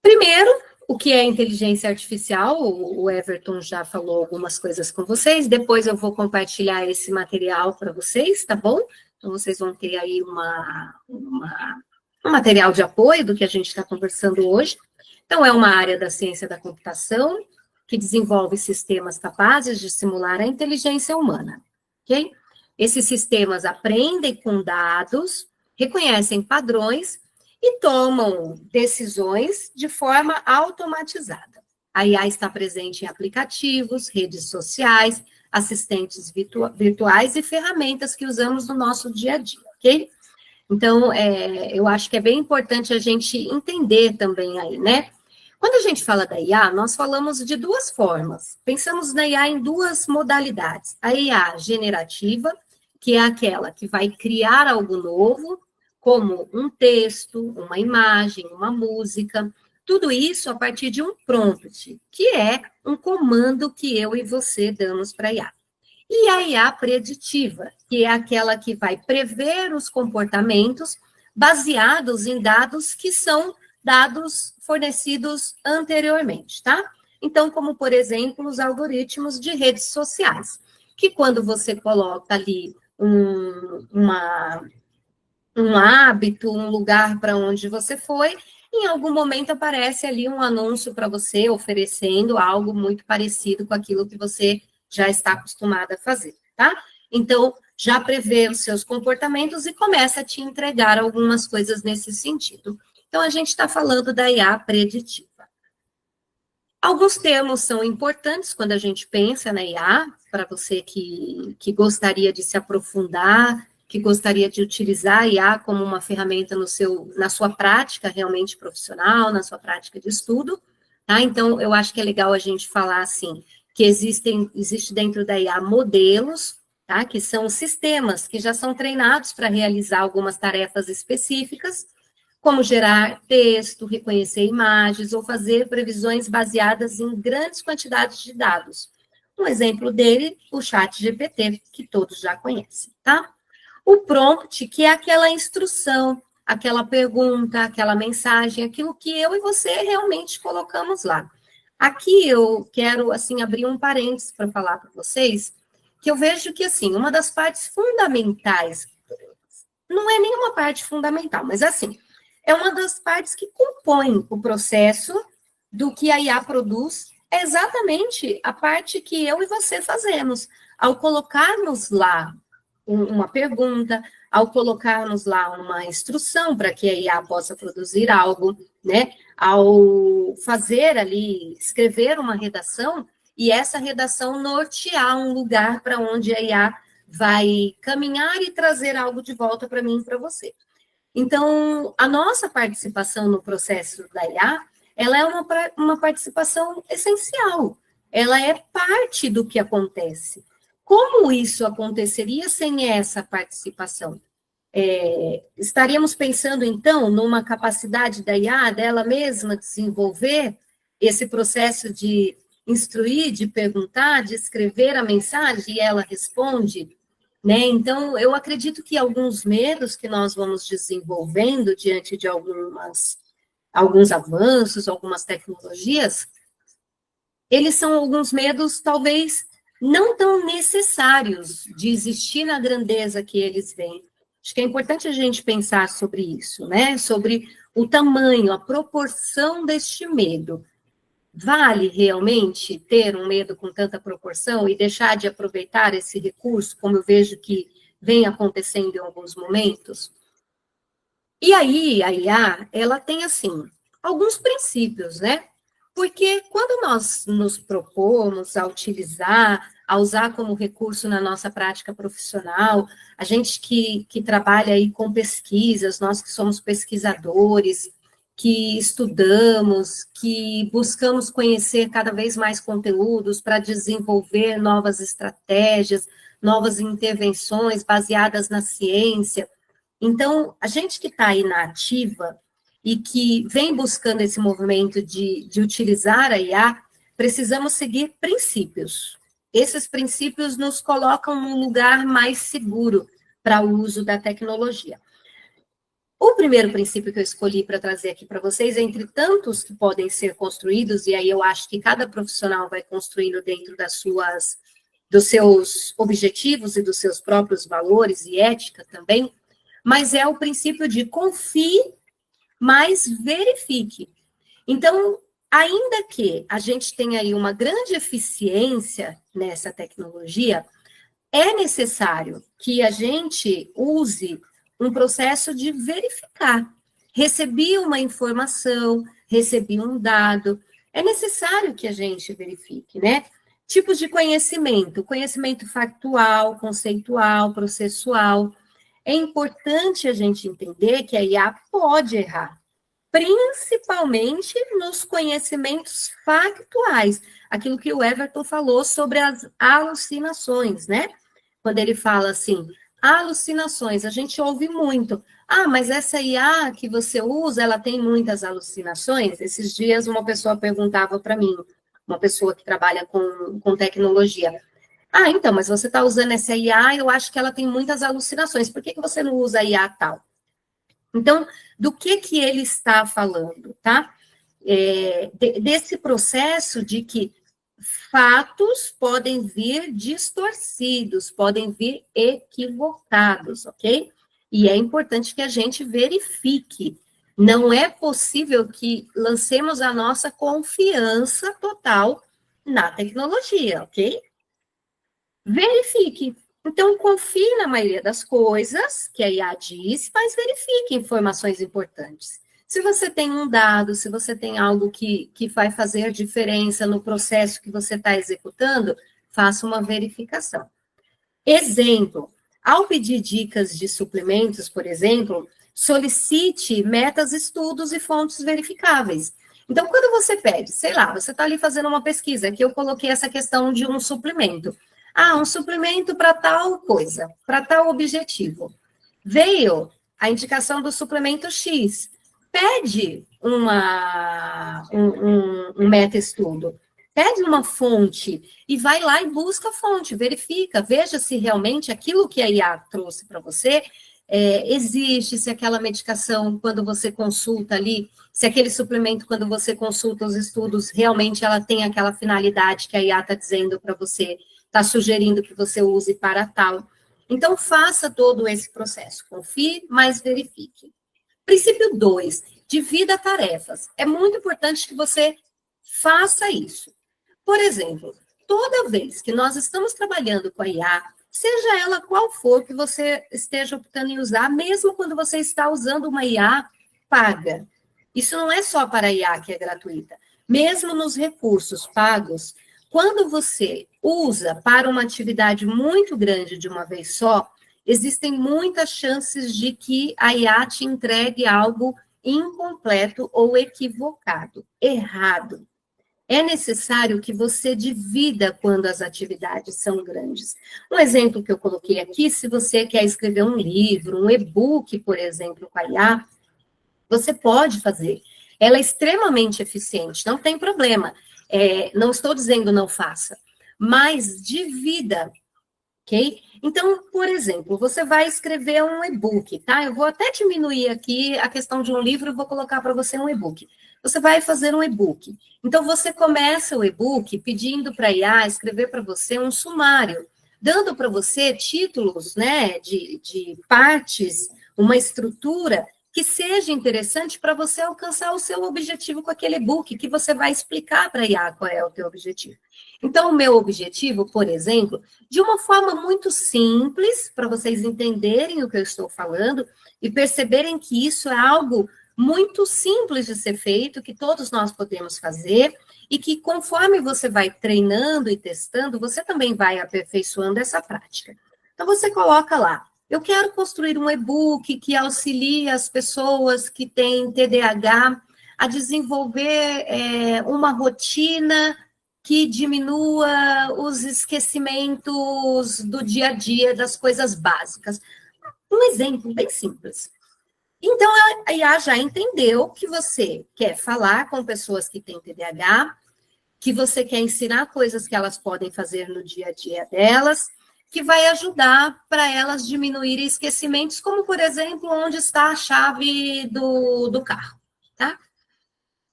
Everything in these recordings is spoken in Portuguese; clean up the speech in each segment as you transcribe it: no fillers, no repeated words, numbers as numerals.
Primeiro, o que é inteligência artificial, o Everton já falou algumas coisas com vocês, depois eu vou compartilhar esse material para vocês, tá bom? Então, vocês vão ter aí um material de apoio do que a gente está conversando hoje. Então, é uma área da ciência da computação que desenvolve sistemas capazes de simular a inteligência humana, ok? Esses sistemas aprendem com dados, reconhecem padrões e tomam decisões de forma automatizada. A IA está presente em aplicativos, redes sociais, assistentes virtuais e ferramentas que usamos no nosso dia a dia, ok? Então, eu acho que é bem importante a gente entender também aí, né? Quando a gente fala da IA, nós falamos de duas formas. Pensamos na IA em duas modalidades. A IA generativa, que é aquela que vai criar algo novo, como um texto, uma imagem, uma música, tudo isso a partir de um prompt, que é um comando que eu e você damos para a IA. E a IA preditiva, que é aquela que vai prever os comportamentos baseados em dados que são dados fornecidos anteriormente, tá? Então, como, por exemplo, os algoritmos de redes sociais, que quando você coloca ali um hábito, um lugar para onde você foi, em algum momento aparece ali um anúncio para você oferecendo algo muito parecido com aquilo que você já está acostumada a fazer, tá? Então, já prevê os seus comportamentos e começa a te entregar algumas coisas nesse sentido. Então, a gente está falando da IA preditiva. Alguns termos são importantes quando a gente pensa na IA, para você que gostaria de se aprofundar, que gostaria de utilizar a IA como uma ferramenta na sua prática realmente profissional, na sua prática de estudo, tá? Então, eu acho que é legal a gente falar, assim, que existe dentro da IA modelos, tá? Que são sistemas que já são treinados para realizar algumas tarefas específicas, como gerar texto, reconhecer imagens ou fazer previsões baseadas em grandes quantidades de dados. Um exemplo dele, o ChatGPT, que todos já conhecem, tá? O prompt, que é aquela instrução, aquela pergunta, aquela mensagem, aquilo que eu e você realmente colocamos lá. Aqui eu quero, assim, abrir um parênteses para falar para vocês, que eu vejo que, assim, uma das partes fundamentais, não é nenhuma parte fundamental, mas, assim, é uma das partes que compõem o processo do que a IA produz, é exatamente a parte que eu e você fazemos. Ao colocarmos lá uma pergunta, ao colocarmos lá uma instrução para que a IA possa produzir algo, né? Ao fazer ali, escrever uma redação, e essa redação nortear um lugar para onde a IA vai caminhar e trazer algo de volta para mim e para você. Então, a nossa participação no processo da IA, ela é uma participação essencial, ela é parte do que acontece. Como isso aconteceria sem essa participação? Estaríamos pensando, então, numa capacidade da IA, dela mesma desenvolver esse processo de instruir, de perguntar, de escrever a mensagem e ela responde, né? Então, eu acredito que alguns medos que nós vamos desenvolvendo diante de alguns avanços, algumas tecnologias, eles são alguns medos, talvez, não tão necessários de existir na grandeza que eles vêm. Acho que é importante a gente pensar sobre isso, né? Sobre o tamanho, a proporção deste medo. Vale realmente ter um medo com tanta proporção e deixar de aproveitar esse recurso, como eu vejo que vem acontecendo em alguns momentos? E aí, a IA, ela tem, assim, alguns princípios, né? Porque quando nós nos propomos a utilizar, a usar como recurso na nossa prática profissional, a gente que trabalha aí com pesquisas, nós que somos pesquisadores, que estudamos, que buscamos conhecer cada vez mais conteúdos para desenvolver novas estratégias, novas intervenções baseadas na ciência. Então, a gente que está aí na ativa e que vem buscando esse movimento de utilizar a IA, precisamos seguir princípios. Esses princípios nos colocam num lugar mais seguro para o uso da tecnologia. O primeiro princípio que eu escolhi para trazer aqui para vocês, entre tantos que podem ser construídos, e aí eu acho que cada profissional vai construindo dentro dos seus objetivos e dos seus próprios valores e ética também, mas é o princípio de confie, mas verifique. Então, ainda que a gente tenha aí uma grande eficiência nessa tecnologia, é necessário que a gente use um processo de verificar. Recebi uma informação, recebi um dado, é necessário que a gente verifique, né? Tipos de conhecimento, conhecimento factual, conceitual, processual. É importante a gente entender que a IA pode errar, principalmente nos conhecimentos factuais, aquilo que o Everton falou sobre as alucinações, né? Quando ele fala assim, alucinações, a gente ouve muito. Ah, mas essa IA que você usa, ela tem muitas alucinações? Esses dias uma pessoa perguntava para mim, uma pessoa que trabalha com tecnologia, ah, então, mas você está usando essa IA, eu acho que ela tem muitas alucinações, por que você não usa a IA tal? Então, do que ele está falando, tá? Desse processo de que fatos podem vir distorcidos, podem vir equivocados, ok? E é importante que a gente verifique. Não é possível que lancemos a nossa confiança total na tecnologia, ok? Verifique. Então, confie na maioria das coisas que a IA diz, mas verifique informações importantes. Se você tem um dado, se você tem algo que vai fazer diferença no processo que você está executando, faça uma verificação. Exemplo, ao pedir dicas de suplementos, por exemplo, solicite metas, estudos e fontes verificáveis. Então, quando você pede, sei lá, você está ali fazendo uma pesquisa, que eu coloquei essa questão de um suplemento. Ah, um suplemento para tal coisa, para tal objetivo. Veio a indicação do suplemento X. Pede um meta-estudo, pede uma fonte e vai lá e busca a fonte, verifica, veja se realmente aquilo que a IA trouxe para você existe, se aquela medicação, quando você consulta ali, se aquele suplemento, quando você consulta os estudos, realmente ela tem aquela finalidade que a IA está dizendo para você, está sugerindo que você use para tal. Então, faça todo esse processo. Confie, mas verifique. Princípio 2, divida tarefas. É muito importante que você faça isso. Por exemplo, toda vez que nós estamos trabalhando com a IA, seja ela qual for que você esteja optando em usar, mesmo quando você está usando uma IA paga. Isso não é só para a IA que é gratuita. Mesmo nos recursos pagos, quando você usa para uma atividade muito grande de uma vez só, existem muitas chances de que a IA te entregue algo incompleto ou equivocado, errado. É necessário que você divida quando as atividades são grandes. Um exemplo que eu coloquei aqui, se você quer escrever um livro, um e-book, por exemplo, com a IA, você pode fazer. Ela é extremamente eficiente, não tem problema. Não estou dizendo não faça, mas divida, ok? Então, por exemplo, você vai escrever um e-book, tá? Eu vou até diminuir aqui a questão de um livro, vou colocar para você um e-book. Você vai fazer um e-book. Então, você começa o e-book pedindo para a IA escrever para você um sumário, dando para você títulos, né, de partes, uma estrutura que seja interessante para você alcançar o seu objetivo com aquele e-book, que você vai explicar para a IA qual é o teu objetivo. Então, o meu objetivo, por exemplo, de uma forma muito simples, para vocês entenderem o que eu estou falando e perceberem que isso é algo muito simples de ser feito, que todos nós podemos fazer, e que conforme você vai treinando e testando, você também vai aperfeiçoando essa prática. Então, você coloca lá, eu quero construir um e-book que auxilie as pessoas que têm TDAH a desenvolver uma rotina que diminua os esquecimentos do dia a dia, das coisas básicas. Um exemplo bem simples. Então, a IA já entendeu que você quer falar com pessoas que têm TDAH, que você quer ensinar coisas que elas podem fazer no dia a dia delas, que vai ajudar para elas diminuírem esquecimentos, como, por exemplo, onde está a chave do carro, tá?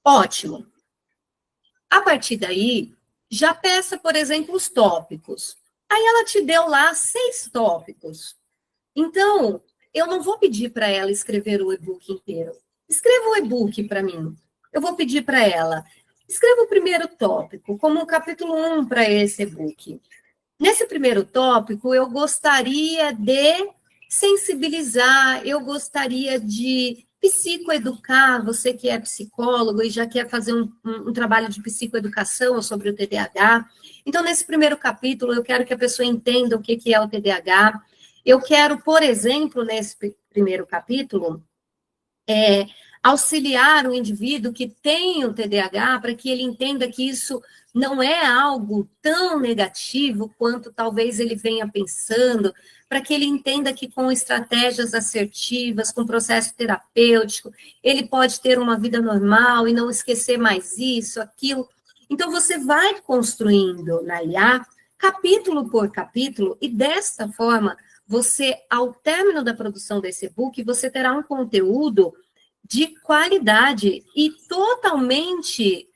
Ótimo. A partir daí, já peça, por exemplo, os tópicos. Aí ela te deu lá 6 tópicos. Então, eu não vou pedir para ela escrever o e-book inteiro. Escreva o e-book para mim. Eu vou pedir para ela, escreva o primeiro tópico, como um capítulo 1 para esse e-book. Nesse primeiro tópico, eu gostaria de sensibilizar, eu gostaria de psicoeducar, você que é psicólogo e já quer fazer um trabalho de psicoeducação sobre o TDAH. Então, nesse primeiro capítulo, eu quero que a pessoa entenda o que é o TDAH. Eu quero, por exemplo, nesse primeiro capítulo, auxiliar o indivíduo que tem o TDAH para que ele entenda que isso não é algo tão negativo quanto talvez ele venha pensando, para que ele entenda que com estratégias assertivas, com processo terapêutico, ele pode ter uma vida normal e não esquecer mais isso, aquilo. Então, você vai construindo na IA, capítulo por capítulo, e desta forma, você, ao término da produção desse e-book, você terá um conteúdo de qualidade e totalmente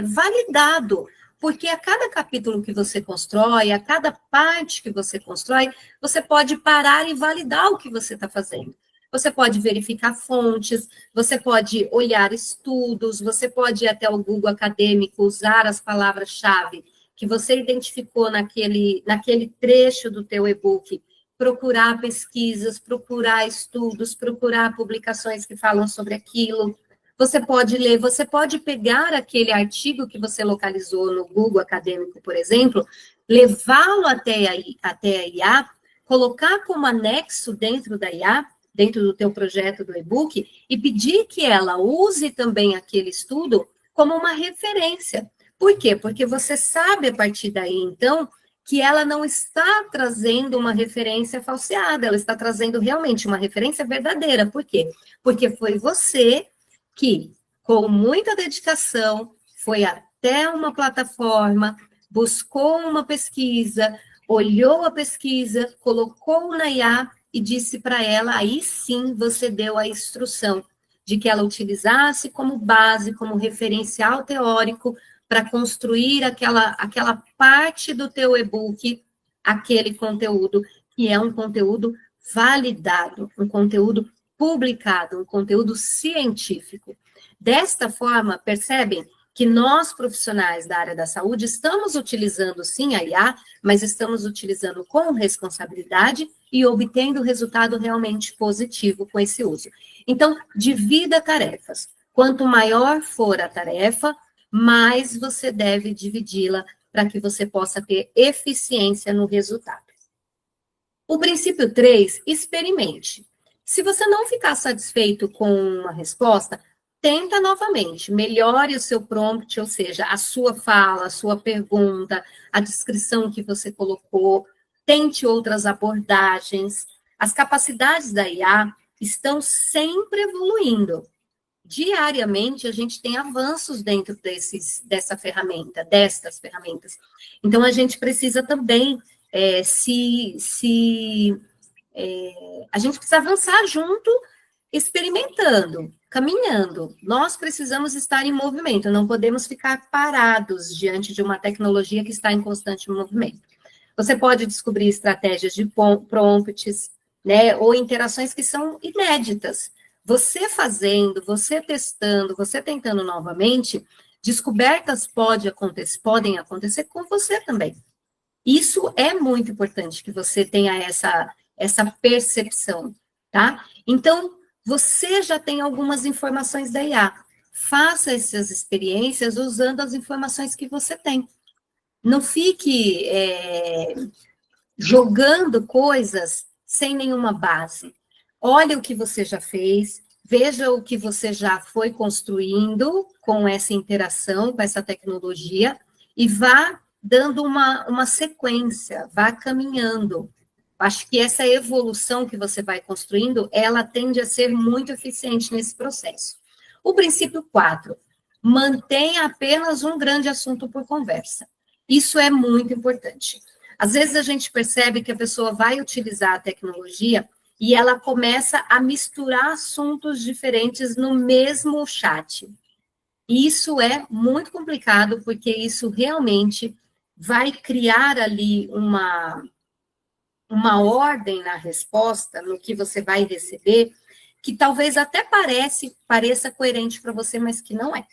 validado, porque a cada capítulo que você constrói, a cada parte que você constrói, você pode parar e validar o que você está fazendo. Você pode verificar fontes, você pode olhar estudos, você pode ir até o Google Acadêmico, usar as palavras-chave que você identificou naquele trecho do teu e-book, procurar pesquisas, procurar estudos, procurar publicações que falam sobre aquilo. Você pode ler, você pode pegar aquele artigo que você localizou no Google Acadêmico, por exemplo, levá-lo até a IA, colocar como anexo dentro da IA, dentro do teu projeto do e-book, e pedir que ela use também aquele estudo como uma referência. Por quê? Porque você sabe, a partir daí, então, que ela não está trazendo uma referência falseada, ela está trazendo realmente uma referência verdadeira. Por quê? Porque foi você que, com muita dedicação, foi até uma plataforma, buscou uma pesquisa, olhou a pesquisa, colocou na IA e disse para ela, aí sim você deu a instrução de que ela utilizasse como base, como referencial teórico, para construir aquela parte do teu e-book, aquele conteúdo, que é um conteúdo validado, um conteúdo publicado, um conteúdo científico. Desta forma, percebem que nós, profissionais da área da saúde, estamos utilizando, sim, a IA, mas estamos utilizando com responsabilidade e obtendo resultado realmente positivo com esse uso. Então, divida tarefas. Quanto maior for a tarefa, mais você deve dividi-la para que você possa ter eficiência no resultado. O princípio 3, experimente. Se você não ficar satisfeito com uma resposta, tenta novamente, melhore o seu prompt, ou seja, a sua fala, a sua pergunta, a descrição que você colocou, tente outras abordagens. As capacidades da IA estão sempre evoluindo. Diariamente, a gente tem avanços dentro destas ferramentas. Então, a gente precisa também a gente precisa avançar junto, experimentando, caminhando. Nós precisamos estar em movimento, não podemos ficar parados diante de uma tecnologia que está em constante movimento. Você pode descobrir estratégias de prompts, né, ou interações que são inéditas. Você fazendo, você testando, você tentando novamente, descobertas podem acontecer com você também. Isso é muito importante que você tenha essa percepção, tá? Então, você já tem algumas informações da IA. Faça essas experiências usando as informações que você tem. Não fique jogando coisas sem nenhuma base. Olha o que você já fez, veja o que você já foi construindo com essa interação, com essa tecnologia, e vá dando uma sequência, vá caminhando. Acho que essa evolução que você vai construindo, ela tende a ser muito eficiente nesse processo. O princípio 4, mantenha apenas um grande assunto por conversa. Isso é muito importante. Às vezes a gente percebe que a pessoa vai utilizar a tecnologia e ela começa a misturar assuntos diferentes no mesmo chat. E isso é muito complicado, porque isso realmente vai criar ali uma ordem na resposta, no que você vai receber, que talvez até pareça coerente para você, mas que não é.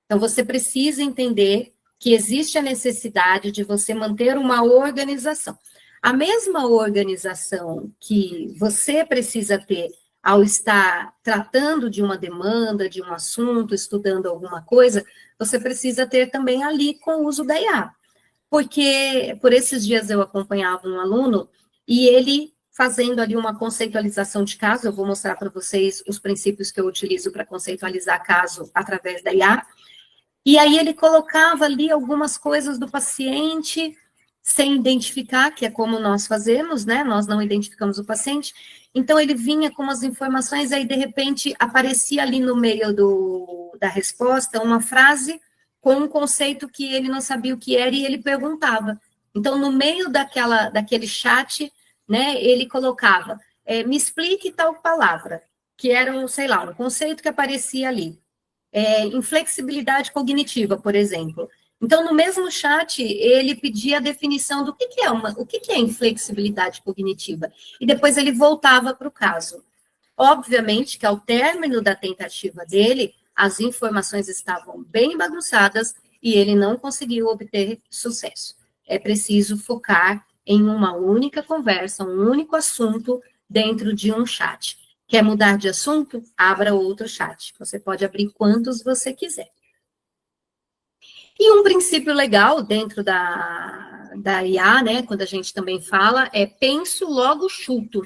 Então, você precisa entender que existe a necessidade de você manter uma organização. A mesma organização que você precisa ter ao estar tratando de uma demanda, de um assunto, estudando alguma coisa, você precisa ter também ali com o uso da IA. Porque, por esses dias eu acompanhava um aluno e ele fazendo ali uma conceitualização de caso, eu vou mostrar para vocês os princípios que eu utilizo para conceitualizar caso através da IA, e aí ele colocava ali algumas coisas do paciente sem identificar, que é como nós fazemos, né? Nós não identificamos o paciente. Então ele vinha com as informações, aí de repente aparecia ali no meio da resposta uma frase com um conceito que ele não sabia o que era e ele perguntava. Então no meio daquele chat, né? Ele colocava, me explique tal palavra, que era um, sei lá, um conceito que aparecia ali. Inflexibilidade cognitiva, por exemplo. Então, no mesmo chat, ele pedia a definição do que é o que é inflexibilidade cognitiva, e depois ele voltava para o caso. Obviamente que ao término da tentativa dele, as informações estavam bem bagunçadas e ele não conseguiu obter sucesso. É preciso focar em uma única conversa, um único assunto dentro de um chat. Quer mudar de assunto? Abra outro chat. Você pode abrir quantos você quiser. E um princípio legal dentro da IA, né, quando a gente também fala, é penso, logo chuto.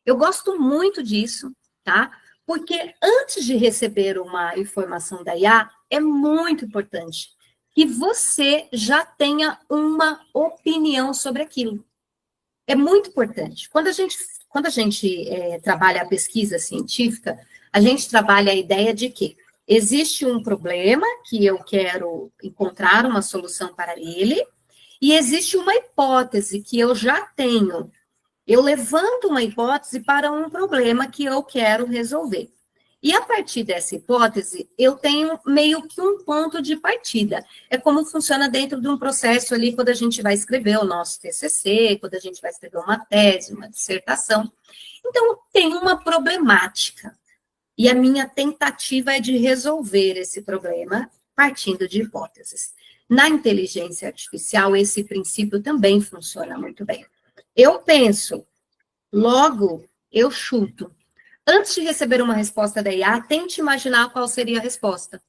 Eu gosto muito disso, tá? Porque antes de receber uma informação da IA, é muito importante que você já tenha uma opinião sobre aquilo. É muito importante. Quando a gente trabalha a pesquisa científica, a gente trabalha a ideia de que existe um problema que eu quero encontrar uma solução para ele, e existe uma hipótese que eu já tenho. Eu levanto uma hipótese para um problema que eu quero resolver. E a partir dessa hipótese, eu tenho meio que um ponto de partida. É como funciona dentro de um processo ali, quando a gente vai escrever o nosso TCC, quando a gente vai escrever uma tese, uma dissertação. Então, tem uma problemática. E a minha tentativa é de resolver esse problema partindo de hipóteses. Na inteligência artificial, esse princípio também funciona muito bem. Eu penso, logo eu chuto. Antes de receber uma resposta da IA, tente imaginar qual seria a resposta.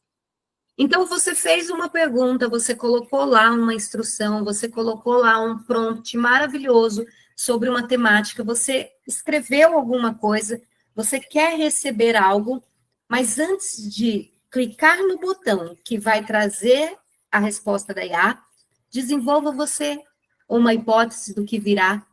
Então, você fez uma pergunta, você colocou lá uma instrução, você colocou lá um prompt maravilhoso sobre uma temática, você escreveu alguma coisa, você quer receber algo, mas antes de clicar no botão que vai trazer a resposta da IA, desenvolva você uma hipótese do que virá,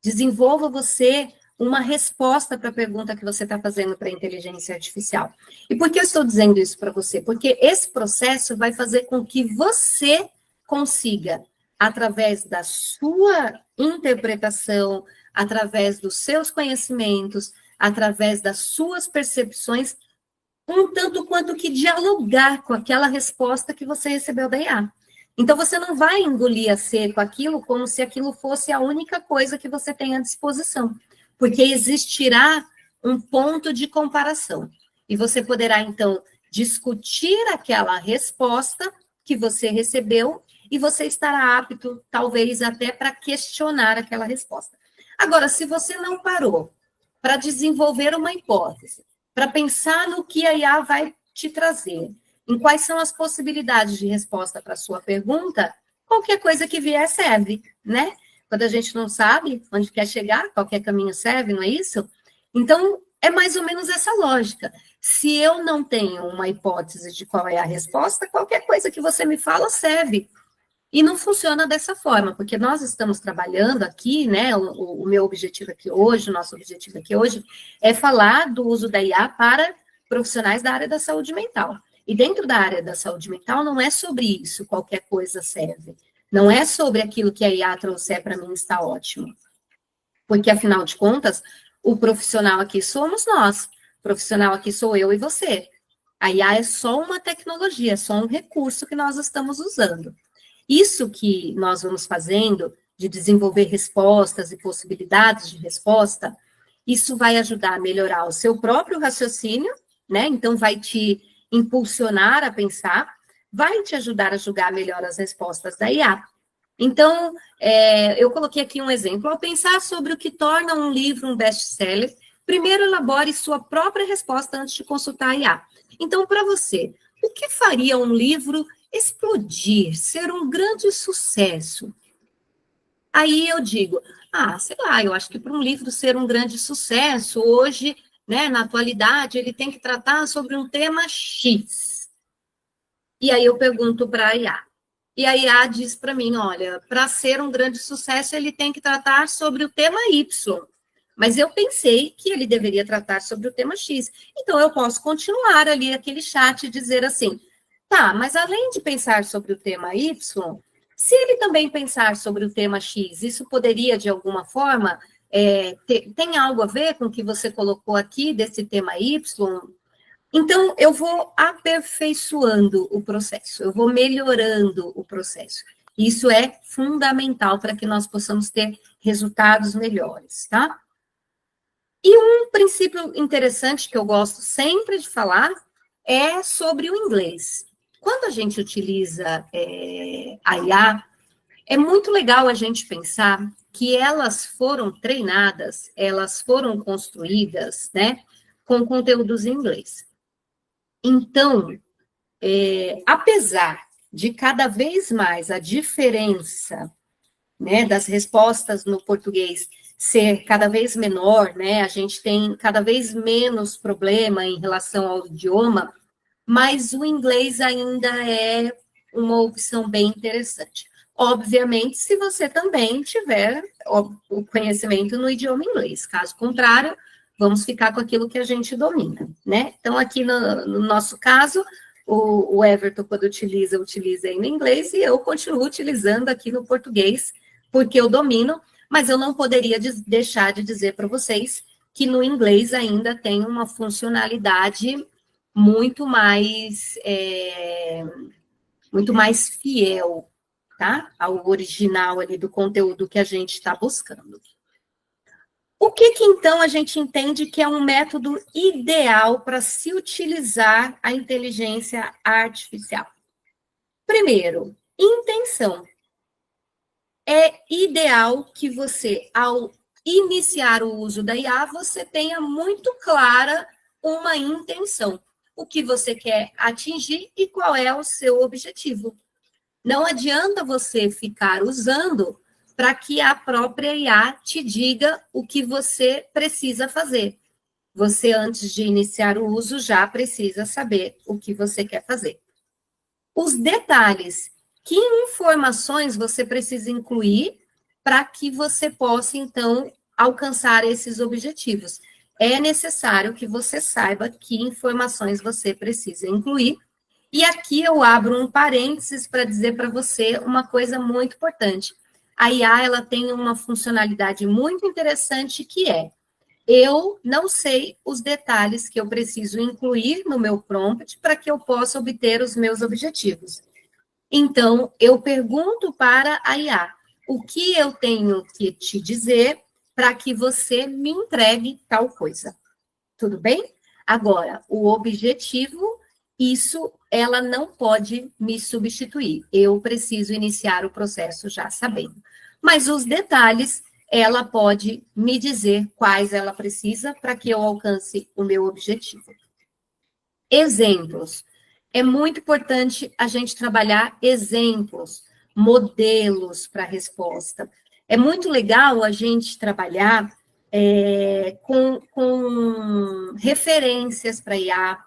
desenvolva você uma resposta para a pergunta que você está fazendo para a inteligência artificial. E por que eu estou dizendo isso para você? Porque esse processo vai fazer com que você consiga, através da sua interpretação, através dos seus conhecimentos, através das suas percepções, um tanto quanto que dialogar com aquela resposta que você recebeu da IA. Então, você não vai engolir a seco aquilo como se aquilo fosse a única coisa que você tem à disposição, porque existirá um ponto de comparação. E você poderá, então, discutir aquela resposta que você recebeu e você estará apto, talvez, até para questionar aquela resposta. Agora, se você não parou para desenvolver uma hipótese, para pensar no que a IA vai te trazer, em quais são as possibilidades de resposta para a sua pergunta, qualquer coisa que vier serve, né? Quando a gente não sabe onde quer chegar, qualquer caminho serve, não é isso? Então, é mais ou menos essa lógica. Se eu não tenho uma hipótese de qual é a resposta, qualquer coisa que você me fala serve. E não funciona dessa forma, porque nós estamos trabalhando aqui, né? O meu objetivo aqui hoje, o nosso objetivo aqui hoje, é falar do uso da IA para profissionais da área da saúde mental. E dentro da área da saúde mental não é sobre isso, qualquer coisa serve. Não é sobre aquilo que a IA trouxer para mim está ótimo. Porque, afinal de contas, o profissional aqui somos nós. O profissional aqui sou eu e você. A IA é só uma tecnologia, é só um recurso que nós estamos usando. Isso que nós vamos fazendo, de desenvolver respostas e possibilidades de resposta, isso vai ajudar a melhorar o seu próprio raciocínio, né? Então, vai te impulsionar a pensar, vai te ajudar a julgar melhor as respostas da IA. Então, eu coloquei aqui um exemplo. Ao pensar sobre o que torna um livro um best-seller, primeiro elabore sua própria resposta antes de consultar a IA. Então, para você, o que faria um livro explodir, ser um grande sucesso? Aí eu digo, sei lá, eu acho que para um livro ser um grande sucesso, hoje, né, na atualidade, ele tem que tratar sobre um tema X. E aí eu pergunto para a IA. E a IA diz para mim, olha, para ser um grande sucesso, ele tem que tratar sobre o tema Y. Mas eu pensei que ele deveria tratar sobre o tema X. Então, eu posso continuar ali aquele chat e dizer assim, tá, mas além de pensar sobre o tema Y, se ele também pensar sobre o tema X, isso poderia, de alguma forma, tem algo a ver com o que você colocou aqui desse tema Y? Então, eu vou aperfeiçoando o processo, eu vou melhorando o processo. Isso é fundamental para que nós possamos ter resultados melhores, tá? E um princípio interessante que eu gosto sempre de falar é sobre o inglês. Quando a gente utiliza a IA, é muito legal a gente pensar que elas foram treinadas, elas foram construídas, né, com conteúdos em inglês. Então, apesar de cada vez mais a diferença, né, das respostas no português ser cada vez menor, né, a gente tem cada vez menos problema em relação ao idioma, mas o inglês ainda é uma opção bem interessante. Obviamente, se você também tiver o conhecimento no idioma inglês. Caso contrário, vamos ficar com aquilo que a gente domina, né? Então, aqui no nosso caso, o Everton, quando utiliza aí no inglês, e eu continuo utilizando aqui no português, porque eu domino, mas eu não poderia deixar de dizer para vocês que no inglês ainda tem uma funcionalidade muito mais fiel, tá? Ao original ali do conteúdo que a gente está buscando. O que então a gente entende que é um método ideal para se utilizar a inteligência artificial? Primeiro, intenção. É ideal que você, ao iniciar o uso da IA, você tenha muito clara uma intenção. O que você quer atingir e qual é o seu objetivo. Não adianta você ficar usando para que a própria IA te diga o que você precisa fazer. Você, antes de iniciar o uso, já precisa saber o que você quer fazer. Os detalhes. Que informações você precisa incluir para que você possa, então, alcançar esses objetivos? É necessário que você saiba que informações você precisa incluir. E aqui eu abro um parênteses para dizer para você uma coisa muito importante. A IA, ela tem uma funcionalidade muito interessante que é: eu não sei os detalhes que eu preciso incluir no meu prompt para que eu possa obter os meus objetivos. Então, eu pergunto para a IA, o que eu tenho que te dizer para que você me entregue tal coisa. Tudo bem? Agora, o objetivo, isso ela não pode me substituir. Eu preciso iniciar o processo já sabendo. Mas os detalhes, ela pode me dizer quais ela precisa para que eu alcance o meu objetivo. Exemplos. É muito importante a gente trabalhar exemplos, modelos para a resposta. É muito legal a gente trabalhar com referências para a IA.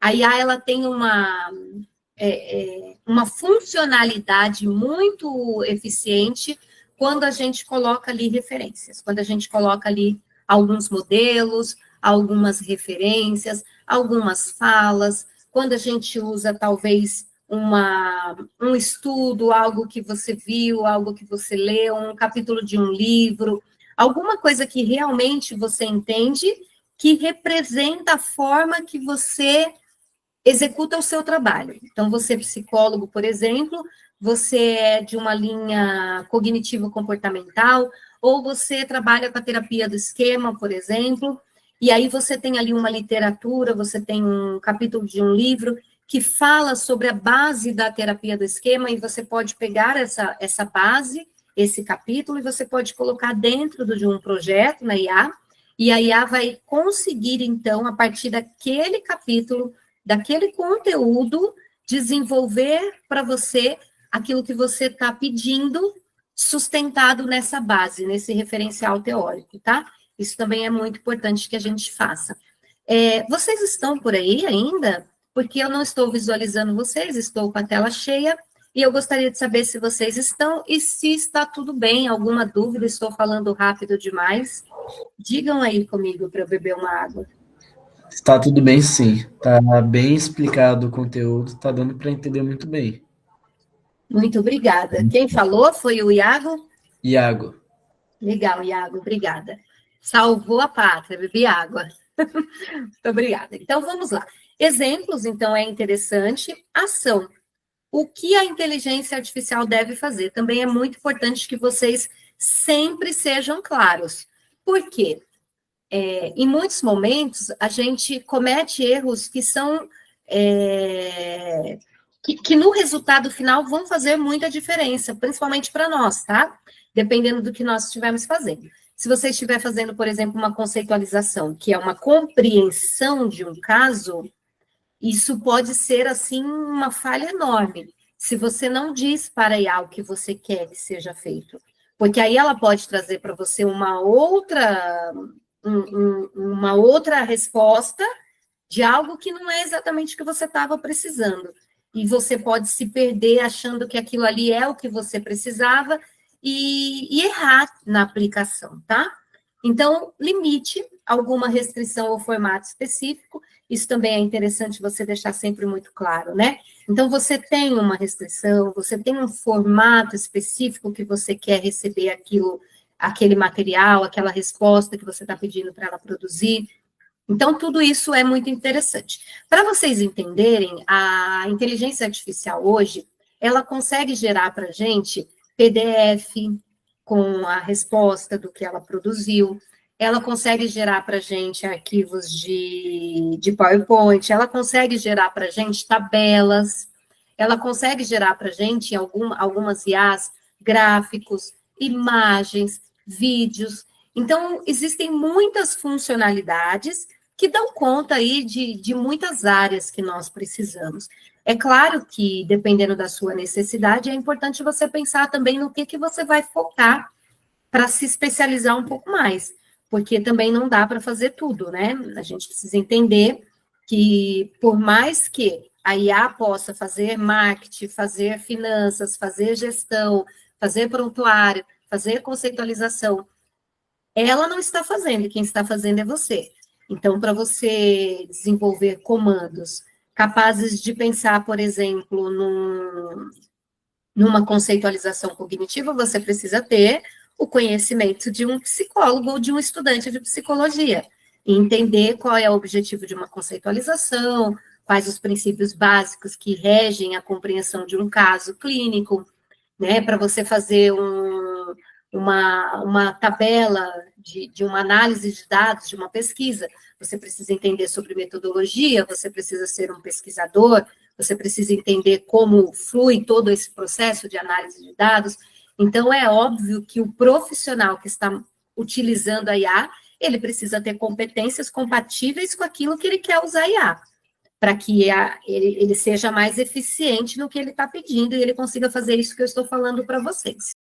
A IA ela tem uma funcionalidade muito eficiente quando a gente coloca ali referências, quando a gente coloca ali alguns modelos, algumas referências, algumas falas, quando a gente usa, talvez, um estudo, algo que você viu, algo que você leu, um capítulo de um livro, alguma coisa que realmente você entende, que representa a forma que você executa o seu trabalho. Então, você é psicólogo, por exemplo, você é de uma linha cognitivo-comportamental, ou você trabalha com a terapia do esquema, por exemplo, e aí você tem ali uma literatura, você tem um capítulo de um livro que fala sobre a base da terapia do esquema, e você pode pegar essa base, esse capítulo, e você pode colocar dentro de um projeto na IA, e a IA vai conseguir, então, a partir daquele capítulo, daquele conteúdo, desenvolver para você aquilo que você está pedindo, sustentado nessa base, nesse referencial teórico, tá? Isso também é muito importante que a gente faça. Vocês estão por aí ainda? Porque eu não estou visualizando vocês, estou com a tela cheia, e eu gostaria de saber se vocês estão e se está tudo bem. Alguma dúvida? Estou falando rápido demais? Digam aí comigo para eu beber uma água. Está tudo bem, sim. Está bem explicado o conteúdo, está dando para entender muito bem. Muito obrigada. Quem falou foi o Iago? Iago, Legal, Iago, obrigada. Salvou a pátria, bebi água. Muito obrigada. Então, vamos lá. Exemplos, então, é interessante. Ação. O que a inteligência artificial deve fazer? Também é muito importante que vocês sempre sejam claros. Por quê? Em muitos momentos, a gente comete erros que são... que no resultado final vão fazer muita diferença, principalmente para nós, tá? Dependendo do que nós estivermos fazendo. Se você estiver fazendo, por exemplo, uma conceitualização, que é uma compreensão de um caso, isso pode ser, assim, uma falha enorme, se você não diz para a IA o que você quer que seja feito. Porque aí ela pode trazer para você uma outra resposta de algo que não é exatamente o que você estava precisando. E você pode se perder achando que aquilo ali é o que você precisava e errar na aplicação, tá? Então, limite alguma restrição ao formato específico. Isso também é interessante você deixar sempre muito claro, né? Então, você tem uma restrição, você tem um formato específico que você quer receber aquele material, aquela resposta que você está pedindo para ela produzir. Então, tudo isso é muito interessante. Para vocês entenderem, a inteligência artificial hoje, ela consegue gerar para a gente PDF com a resposta do que ela produziu, ela consegue gerar para a gente arquivos de PowerPoint, ela consegue gerar para a gente tabelas, ela consegue gerar para a gente, em algumas IAs, gráficos, imagens, vídeos. Então, existem muitas funcionalidades que dão conta aí de muitas áreas que nós precisamos. É claro que, dependendo da sua necessidade, é importante você pensar também no que você vai focar para se especializar um pouco mais, porque também não dá para fazer tudo, né? A gente precisa entender que, por mais que a IA possa fazer marketing, fazer finanças, fazer gestão, fazer prontuário, fazer conceitualização, ela não está fazendo, quem está fazendo é você. Então, para você desenvolver comandos capazes de pensar, por exemplo, numa conceitualização cognitiva, você precisa ter o conhecimento de um psicólogo ou de um estudante de psicologia, e entender qual é o objetivo de uma conceitualização, quais os princípios básicos que regem a compreensão de um caso clínico, né, para você fazer uma tabela de uma análise de dados, de uma pesquisa, você precisa entender sobre metodologia, você precisa ser um pesquisador, você precisa entender como flui todo esse processo de análise de dados. Então, é óbvio que o profissional que está utilizando a IA, ele precisa ter competências compatíveis com aquilo que ele quer usar a IA, para que ele seja mais eficiente no que ele está pedindo e ele consiga fazer isso que eu estou falando para vocês.